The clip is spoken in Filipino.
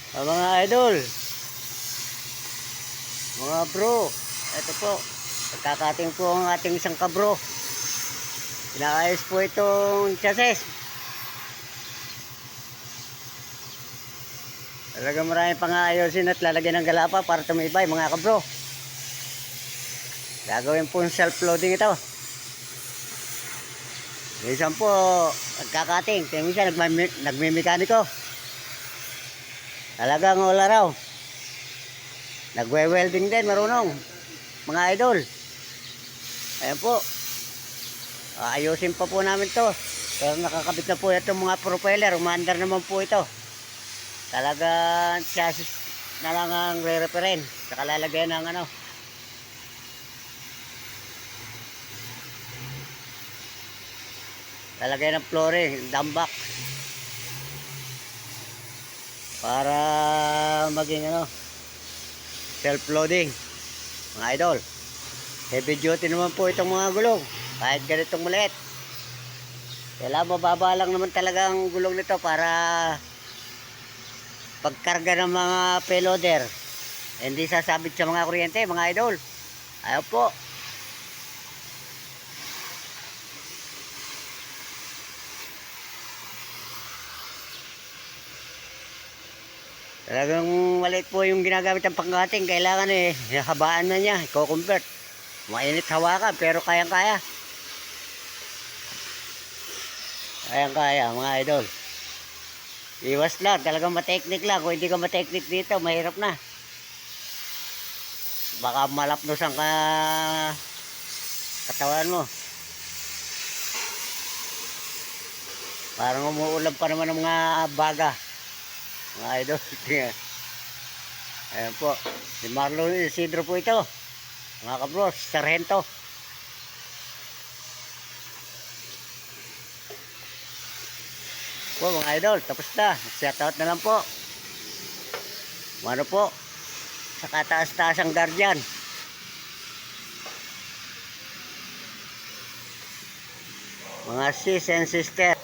Mga idol, mga bro, ito po, pagkakating po ang ating isang kabro. Pinaayos po itong chassis. Talagang maraming pang-aayusin at lalagyan ng galapa para tumibay mga kabro. Gagawin po yung self-loading ito. Minsan po, pagkakating, minsan nagmimekaniko. Talagang wala raw. Nagwe-welding din, marunong. Mga idol. Ayan po. Ayusin pa po namin to. Pero nakakabit na po itong mga propeller. Umaandar naman po ito. Talagang chassis na lang ang re-referent. Saka lalagyan ng ano. Lalagyan ng flooring, dump para maging ano, self-loading mga idol. Heavy duty naman po itong mga gulong kahit ganitong maliit. Kailangan mababa lang naman talaga ang gulong nito para pagkarga ng mga payloader hindi sasabit sa mga kuryente mga idol. Ayaw po. Talagang maliit po yung ginagamit ng pangkating. Kailangan habaan na niya, i-convert. Mainit hawakan pero kayang-kaya. Kayang-kaya mga idol. Iwas lang, talagang mateknik lang. Kung hindi ka mateknik dito, mahirap na. Baka malapnosan ka katawan mo. Parang umuulan pa naman ng mga baga. Mga idol. Ayan po. Si Marlon Isidro po ito. Mga kabros, Sargento. Po mga idol, tapos na. Shoutout na lang po. Ano po? Sa kataas-taas ang guardian. Mga sis and sister.